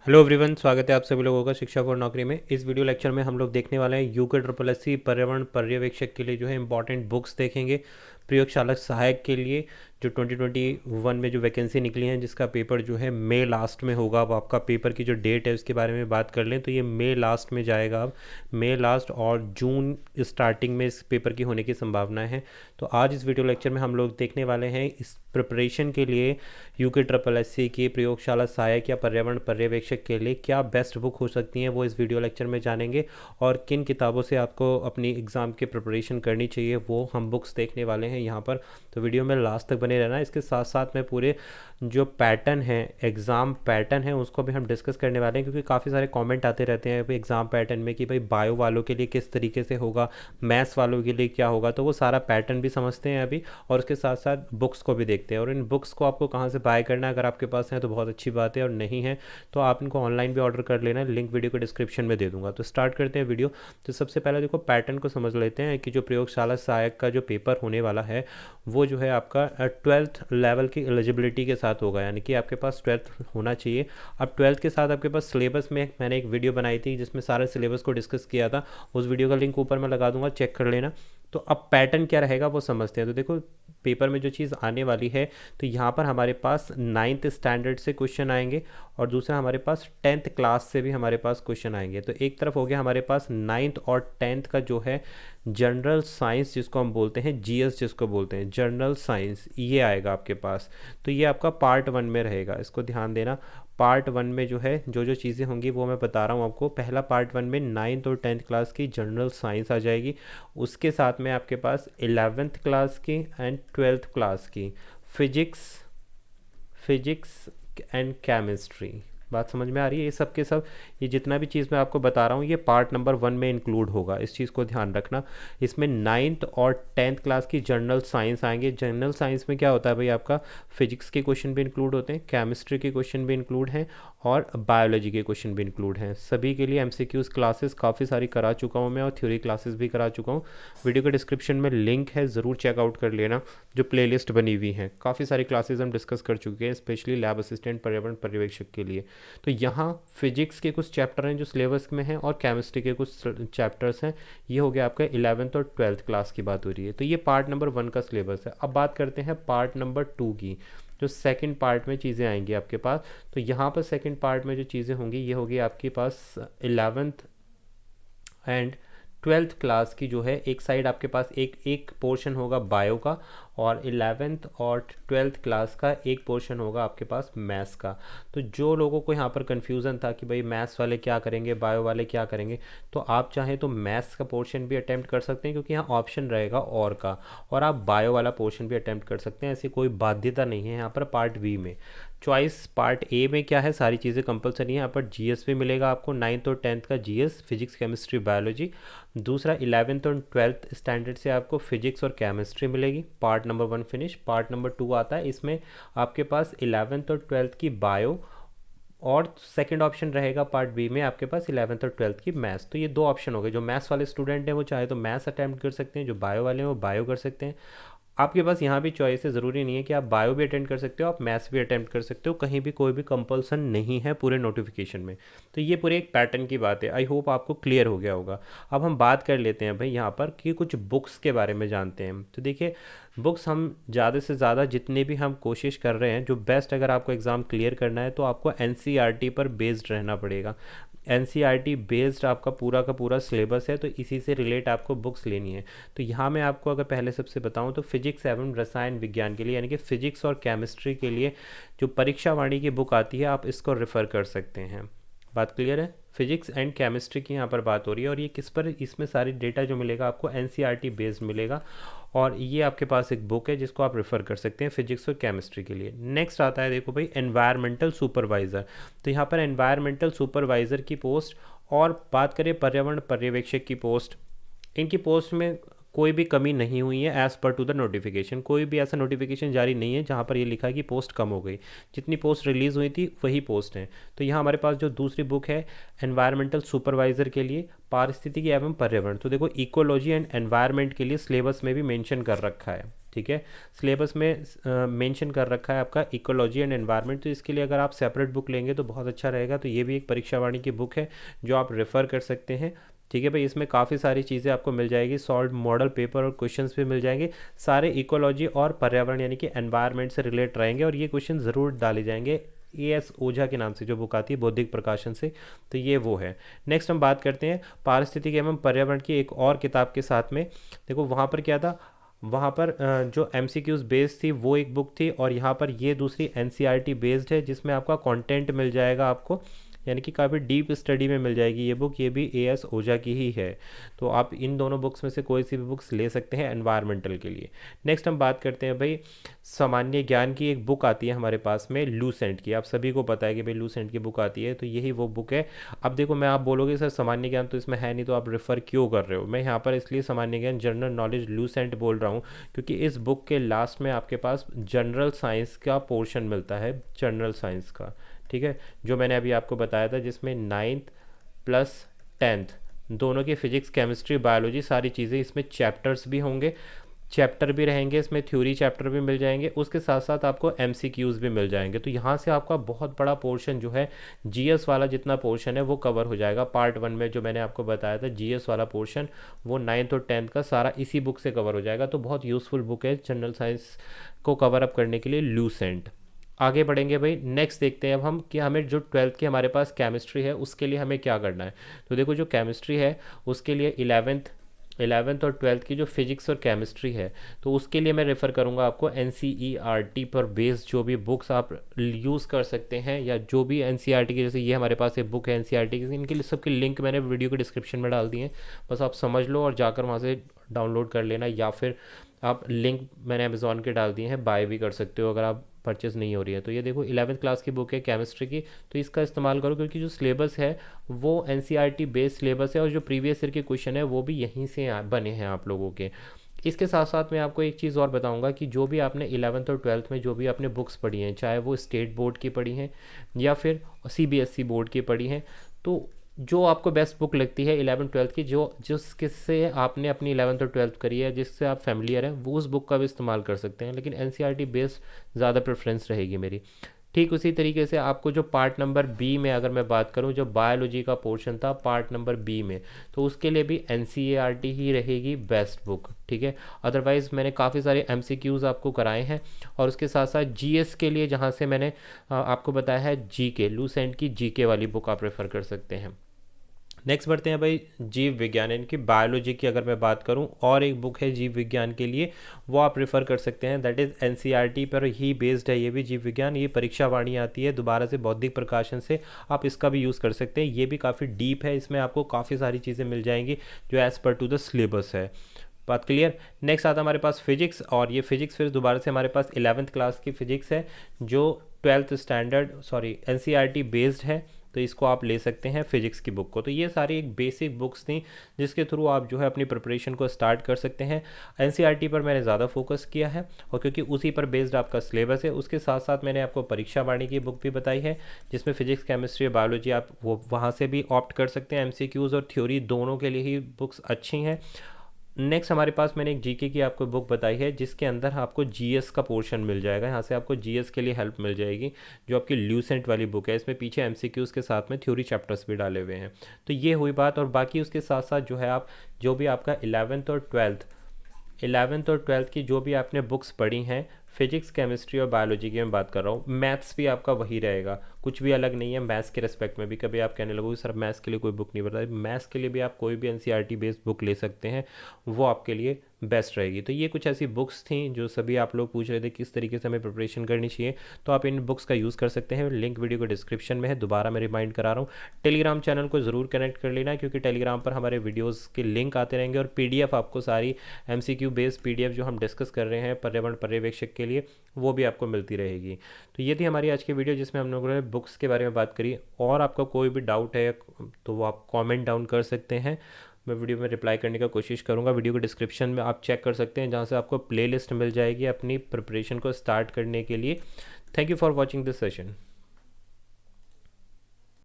Hello everyone, स्वागत है आप सभी लोगों का शिक्षा फॉर नौकरी में। इस वीडियो लेक्चर में हम लोग देखने वाले हैं यूके ट्रिपल एस सी पर्यावरण पर्यवेक्षक के लिए जो है इंपॉर्टेंट बुक्स देखेंगे। प्रयोगशाला सहायक के लिए जो 2021 में जो वैकेंसी निकली है, जिसका पेपर जो है मई लास्ट में होगा। अब आपका पेपर की जो डेट है उसके बारे में बात कर लें तो ये मई लास्ट में जाएगा। अब मई लास्ट और जून स्टार्टिंग में इस पेपर की होने की संभावना है। तो आज इस वीडियो लेक्चर में हम लोग देखने वाले हैं इस प्रिपरेशन के लिए यूके ट्रिपल एस सी की प्रयोगशाला सहायक या पर्यावरण पर्यवेक्षक के लिए क्या बेस्ट बुक हो सकती हैं, वो इस वीडियो लेक्चर में जानेंगे। और किन किताबों से आपको अपनी एग्ज़ाम की प्रिपरेशन करनी चाहिए वो हम बुक्स देखने वाले हैं यहाँ पर। तो वीडियो में लास्ट तक बने रहना। इसके साथ साथ में पूरे जो पैटर्न है, एग्ज़ाम पैटर्न है, उसको भी हम डिस्कस करने वाले हैं, क्योंकि काफ़ी सारे कमेंट आते रहते हैं भाई एग्ज़ाम पैटर्न में कि भाई बायो वालों के लिए किस तरीके से होगा, मैथ्स वालों के लिए क्या होगा। तो वो सारा पैटर्न भी समझते हैं अभी, और उसके साथ साथ बुक्स को भी देखते हैं। और इन बुक्स को आपको कहाँ से बाय करना है, अगर आपके पास है तो बहुत अच्छी बात है, और नहीं है तो आप इनको ऑनलाइन भी ऑर्डर कर लेना। लिंक वीडियो के डिस्क्रिप्शन में दे दूंगा। तो स्टार्ट करते हैं वीडियो। तो सबसे पहले देखो पैटर्न को समझ लेते हैं कि जो प्रयोगशाला सहायक का जो पेपर होने वाला है वो जो है आपका 12th लेवल की एलिजिबिलिटी के साथ होगा, यानी कि आपके पास 12th होना चाहिए। अब 12th के साथ आपके पास सिलेबस में मैंने एक वीडियो बनाई थी जिसमें सारे सिलेबस को डिस्कस किया था। उस वीडियो का लिंक ऊपर मैं लगा दूंगा, चेक कर लेना। तो अब पैटर्न क्या रहेगा वो समझते हैं। तो देखो पेपर में जो चीज़ आने वाली है, तो यहाँ पर हमारे पास 9th स्टैंडर्ड से क्वेश्चन आएंगे, और दूसरा हमारे पास 10th क्लास से भी हमारे पास क्वेश्चन आएंगे। तो एक तरफ हो गया हमारे पास 9th और 10th का जो है जनरल साइंस, जिसको हम बोलते हैं जीएस, जिसको बोलते हैं जनरल साइंस, ये आएगा आपके पास। तो ये आपका पार्ट 1 में रहेगा, इसको ध्यान देना। पार्ट 1 में जो है जो जो चीज़ें होंगी वो मैं बता रहा हूँ आपको। पहला पार्ट 1 में 9th और 10th क्लास की जनरल साइंस आ जाएगी। उसके साथ में आपके पास 11th क्लास की एंड 12th क्लास की फिजिक्स फिजिक्स एंड केमिस्ट्री। बात समझ में आ रही है? ये सब के सब, ये जितना भी चीज़ मैं आपको बता रहा हूँ ये पार्ट नंबर 1 में इंक्लूड होगा, इस चीज़ को ध्यान रखना। इसमें 9th और 10th क्लास की जनरल साइंस आएंगे। जनरल साइंस में क्या होता है भाई, आपका फिजिक्स के क्वेश्चन भी इंक्लूड होते हैं, केमिस्ट्री के क्वेश्चन भी इंक्लूड हैं, और बायोलॉजी के क्वेश्चन भी इंक्लूड हैं। सभी के लिए एमसीक्यूज क्लासेस काफ़ी सारी करा चुका हूँ मैं, और थ्योरी क्लासेस भी करा चुका हूँ। वीडियो के डिस्क्रिप्शन में लिंक है, ज़रूर चेकआउट कर लेना। जो प्लेलिस्ट बनी हुई हैं, काफ़ी सारी क्लासेस हम डिस्कस कर चुके हैं, स्पेशली लैब असिस्टेंट पर्यावरण पर्यवेक्षक के लिए। तो यहाँ फिजिक्स के कुछ चैप्टर हैं जो सिलेबस में हैं, और केमिस्ट्री के कुछ चैप्टर्स हैं। ये हो गया आपका 11th और 12th क्लास की बात हो रही है। तो ये पार्ट नंबर 1 का सिलेबस है। अब बात करते हैं पार्ट नंबर 2 की, जो सेकंड पार्ट में चीज़ें आएंगी आपके पास। तो यहाँ पर सेकंड पार्ट में जो चीज़ें होंगी ये होगी आपके पास 11th एंड 12th क्लास की जो है। एक साइड आपके पास एक एक पोर्शन होगा बायो का, और 11th और 12th क्लास का एक पोर्शन होगा आपके पास मैथ्स का। तो जो लोगों को यहाँ पर कन्फ्यूज़न था कि भाई मैथ्स वाले क्या करेंगे, बायो वाले क्या करेंगे, तो आप चाहें तो मैथ्स का पोर्शन भी अटैम्प्ट कर सकते हैं, क्योंकि यहाँ ऑप्शन रहेगा और का, और आप बायो वाला पोर्शन भी अटैम्प्ट कर सकते हैं। ऐसी कोई बाध्यता नहीं है यहाँ पर पार्ट बी में। चॉइस पार्ट ए में क्या है, सारी चीज़ें कंपलसरी हैं। यहाँ पर जीएस भी मिलेगा आपको, 9th और 10th का जीएस, फिजिक्स केमिस्ट्री बायोलॉजी। दूसरा 11th और 12th स्टैंडर्ड से आपको फिजिक्स और केमिस्ट्री मिलेगी। Part number 1 finish. Part number 2 आता है, इसमें आपके पास 11th और 12th की बायो, और सेकंड ऑप्शन रहेगा पार्ट बी में आपके पास 11th और 12th की मैथ्स। तो ये दो ऑप्शन हो गए। जो मैथ्स वाले स्टूडेंट हैं वो चाहे तो मैथ्स अटैम्प्ट कर सकते हैं, जो बायो वाले हैं वो बायो कर सकते हैं। आपके पास यहाँ भी चॉइस है, ज़रूरी नहीं है कि आप बायो भी अटेंड कर सकते हो, आप मैथ्स भी अटेम्प्ट कर सकते हो। कहीं भी कोई भी कंपल्सन नहीं है पूरे नोटिफिकेशन में। तो ये पूरे एक पैटर्न की बात है। आई होप आपको क्लियर हो गया होगा। अब हम बात कर लेते हैं भाई यहाँ पर कि कुछ बुक्स के बारे में जानते हैं। तो देखिए बुक्स हम ज़्यादा से ज़्यादा जितने भी हम कोशिश कर रहे हैं, जो बेस्ट अगर आपको एग्ज़ाम क्लियर करना है तो आपको एनसीईआरटी पर बेस्ड रहना पड़ेगा। एनसीईआरटी बेस्ड आपका पूरा का पूरा सिलेबस है, तो इसी से रिलेट आपको बुक्स लेनी है। तो यहाँ मैं आपको अगर पहले सबसे बताऊँ तो फिजिक्स एवं रसायन विज्ञान के लिए, यानी कि फिजिक्स और केमिस्ट्री के लिए जो परीक्षा वाणी की बुक आती है, आप इसको रेफ़र कर सकते हैं। बात क्लियर है? फिजिक्स एंड केमिस्ट्री की यहाँ पर बात हो रही है, और ये किस पर, इसमें सारी डेटा जो मिलेगा आपको एनसीईआरटी बेस्ड मिलेगा। और ये आपके पास एक बुक है जिसको आप रेफ़र कर सकते हैं फिजिक्स और केमिस्ट्री के लिए। नेक्स्ट आता है देखो भाई एनवायरमेंटल सुपरवाइज़र। तो यहाँ पर एनवायरमेंटल सुपरवाइज़र की पोस्ट, और बात करें पर्यावरण पर्यवेक्षक की पोस्ट, इनकी पोस्ट में कोई भी कमी नहीं हुई है as per to the notification. कोई भी ऐसा नोटिफिकेशन जारी नहीं है जहाँ पर ये लिखा है कि पोस्ट कम हो गई। जितनी पोस्ट रिलीज़ हुई थी वही पोस्ट हैं। तो यहाँ हमारे पास जो दूसरी बुक है एनवायरमेंटल सुपरवाइज़र के लिए पारिस्थितिकी एवं पर्यावरण, तो देखो इकोलॉजी एंड एनवायरनमेंट के लिए सिलेबस में भी मेंशन कर रखा है। ठीक है। सिलेबस में मेंशन कर रखा है आपका इकोलॉजी एंड एनवायरनमेंट, तो इसके लिए अगर आप सेपरेट बुक लेंगे तो बहुत अच्छा रहेगा। तो ये भी एक परीक्षा वाणी की बुक है जो आप रेफ़र कर सकते हैं। ठीक है भाई, इसमें काफ़ी सारी चीज़ें आपको मिल जाएगी, सॉल्व मॉडल पेपर और क्वेश्चंस भी मिल जाएंगे, सारे इकोलॉजी और पर्यावरण यानी कि एनवायरनमेंट से रिलेट रहेंगे, और ये क्वेश्चन ज़रूर डाले जाएंगे। एएस ओझा के नाम से जो बुक आती है बौद्धिक प्रकाशन से, तो ये वो है। नेक्स्ट हम बात करते हैं पारिस्थितिकी एवं पर्यावरण की एक और किताब के साथ में। देखो वहाँ पर क्या था, वहाँ पर जो एमसीक्यूज़ बेस्ड थी वो एक बुक थी, और यहाँ पर ये दूसरी एनसीईआरटी बेस्ड है जिसमें आपका कंटेंट मिल जाएगा आपको, यानी कि काफ़ी डीप स्टडी में मिल जाएगी ये बुक। ये भी एएस ओझा की ही है, तो आप इन दोनों बुक्स में से कोई सी भी बुक्स ले सकते हैं एनवायरमेंटल के लिए। नेक्स्ट हम बात करते हैं भाई सामान्य ज्ञान की एक बुक आती है हमारे पास में लूसेंट की, आप सभी को पता है कि भाई लूसेंट की बुक आती है, तो यही वो बुक है। अब देखो मैं आप बोलोगे सर सामान्य ज्ञान तो इसमें है नहीं, तो आप रेफ़र क्यों कर रहे हो? मैं यहाँ पर इसलिए सामान्य ज्ञान जनरल नॉलेज लूसेंट बोल रहा हूँ क्योंकि इस बुक के लास्ट में आपके पास जनरल साइंस का पोर्शन मिलता है, जनरल साइंस का, ठीक है, जो मैंने अभी आपको बताया था, जिसमें 9th प्लस 10th दोनों के फिजिक्स केमिस्ट्री बायोलॉजी सारी चीज़ें, इसमें चैप्टर्स भी होंगे, चैप्टर भी रहेंगे, इसमें थ्योरी चैप्टर भी मिल जाएंगे, उसके साथ साथ आपको एमसीक्यूज़ भी मिल जाएंगे। तो यहाँ से आपका बहुत बड़ा पोर्शन जो है जीएस वाला जितना पोर्शन है वो कवर हो जाएगा। पार्ट 1 में जो मैंने आपको बताया था जीएस वाला पोर्शन, वो 9th और 10th का सारा इसी बुक से कवर हो जाएगा। तो बहुत यूज़फुल बुक है जनरल साइंस को कवर अप करने के लिए लूसेंट। आगे बढ़ेंगे भाई, नेक्स्ट देखते हैं अब हम कि हमें जो 12th की हमारे पास केमिस्ट्री है उसके लिए हमें क्या करना है। तो देखो जो केमिस्ट्री है उसके लिए 11th और 12th की जो फिजिक्स और केमिस्ट्री है, तो उसके लिए मैं रेफ़र करूँगा आपको एनसीईआरटी पर बेस्ड जो भी बुक्स आप यूज़ कर सकते हैं, या जो भी एनसीईआरटी की, जैसे ये हमारे पास एक बुक है एनसीईआरटी की, इनके लिए सबके लिंक मैंने वीडियो के डिस्क्रिप्शन में डाल दिए हैं, बस आप समझ लो और जाकर वहाँ से डाउनलोड कर लेना, या फिर आप लिंक मैंने अमेज़ॉन के डाल दिए हैं, बाय भी कर सकते हो अगर आप परचेज़ नहीं हो रही है। तो ये देखो 11th क्लास की बुक है केमिस्ट्री की, तो इसका इस्तेमाल करो क्योंकि जो सिलेबस है वो एनसीईआरटी बेस्ड सिलेबस है, और जो प्रीवियस ईयर के क्वेश्चन है वो भी यहीं से बने हैं आप लोगों के। इसके साथ साथ मैं आपको एक चीज़ और बताऊंगा कि जो भी आपने 11th और 12th में जो भी आपने बुक्स पढ़ी हैं, चाहे वो स्टेट बोर्ड की पढ़ी हैं या फिर सीबीएसई बोर्ड की पढ़ी हैं, तो जो आपको बेस्ट बुक लगती है 11th-12th की, जो जिससे आपने अपनी 11th और 12th करी है, जिससे आप फैमिलियर हैं, वो उस बुक का भी इस्तेमाल कर सकते हैं, लेकिन एनसीईआरटी बेस्ड ज़्यादा प्रेफरेंस रहेगी मेरी। ठीक उसी तरीके से आपको जो पार्ट नंबर बी में अगर मैं बात करूं, जो बायोलॉजी का पोर्शन था पार्ट नंबर बी में, तो उसके लिए भी एनसीईआरटी ही रहेगी बेस्ट बुक, ठीक है। अदरवाइज़ मैंने काफ़ी सारे एमसीक्यूज़ आपको कराए हैं, और उसके साथ साथ जीएस के लिए जहां से मैंने आपको बताया है जीके, लूसेंट की जीके वाली बुक आप रेफ़र कर सकते हैं। नेक्स्ट बढ़ते हैं भाई जीव विज्ञान यानी कि बायोलॉजी की अगर मैं बात करूं, और एक बुक है जीव विज्ञान के लिए, वो आप रेफ़र कर सकते हैं, दैट इज़ एनसीईआरटी पर ही बेस्ड है ये भी जीव विज्ञान। ये परीक्षा वाणी आती है दोबारा से बौद्धिक प्रकाशन से, आप इसका भी यूज़ कर सकते हैं। ये भी काफ़ी डीप है, इसमें आपको काफ़ी सारी चीज़ें मिल जाएंगी जो as per to the syllabus है। बात क्लियर। नेक्स्ट आता हमारे पास फिजिक्स, और ये फिजिक्स फिर दोबारा से हमारे पास 11th क्लास की फिजिक्स है जो 12th स्टैंडर्ड एनसीईआरटी बेस्ड है, तो इसको आप ले सकते हैं फिजिक्स की बुक को। तो ये सारी एक बेसिक बुक्स थी जिसके थ्रू आप जो है अपनी प्रिपरेशन को स्टार्ट कर सकते हैं। एनसीईआरटी पर मैंने ज़्यादा फोकस किया है, और क्योंकि उसी पर बेस्ड आपका सिलेबस है, उसके साथ साथ मैंने आपको परीक्षा वाणी की बुक भी बताई है जिसमें फिजिक्स केमिस्ट्री बायोलॉजी आप वो वहाँ से भी ऑप्ट कर सकते हैं। एमसीक्यूज़ और थ्योरी दोनों के लिए ही बुक्स अच्छी हैं। नेक्स्ट हमारे पास मैंने एक जीके की आपको बुक बताई है जिसके अंदर आपको जीएस का पोर्शन मिल जाएगा, यहाँ से आपको जीएस के लिए हेल्प मिल जाएगी, जो आपकी ल्यूसेंट वाली बुक है। इसमें पीछे एमसीक्यूज़ के साथ में थ्योरी चैप्टर्स भी डाले हुए हैं। तो ये हुई बात, और बाकी उसके साथ साथ जो है आप जो भी आपका 11th और 12th की जो भी आपने बुक्स पढ़ी हैं, फिजिक्स केमिस्ट्री और बायोलॉजी की मैं बात कर रहा हूँ, मैथ्स भी आपका वही रहेगा, कुछ भी अलग नहीं है मैथ्स के रिस्पेक्ट में भी। कभी आप कहने लगोगे सर मैथ्स के लिए कोई बुक नहीं बताई, मैथ्स के लिए भी आप कोई भी एनसीईआरटी बेस्ड बुक ले सकते हैं, वो आपके लिए बेस्ट रहेगी। तो ये कुछ ऐसी बुक्स थी जो सभी आप लोग पूछ रहे थे किस तरीके से हमें प्रिपरेशन करनी चाहिए, तो आप इन बुक्स का यूज़ कर सकते हैं। लिंक वीडियो के डिस्क्रिप्शन में है, दोबारा मैं रिमाइंड करा रहा हूँ। टेलीग्राम चैनल को ज़रूर कनेक्ट कर लेना, क्योंकि टेलीग्राम पर हमारे वीडियोज़ के लिंक आते रहेंगे, और पीडीएफ आपको सारी एमसीक्यू बेस्ड पीडीएफ जो हम डिस्कस कर रहे हैं पर्यावरण पर्यवेक्षक के लिए, वो भी आपको मिलती रहेगी। तो ये थी हमारी आज की वीडियो जिसमें हम लोगों ने बुक्स के बारे में बात करी, और आपका कोई भी डाउट है तो वो आप कमेंट डाउन कर सकते हैं, मैं वीडियो में रिप्लाई करने का कोशिश करूंगा। वीडियो के डिस्क्रिप्शन में आप चेक कर सकते हैं जहां से आपको प्लेलिस्ट मिल जाएगी अपनी प्रिपरेशन को स्टार्ट करने के लिए। Thank you for watching this session.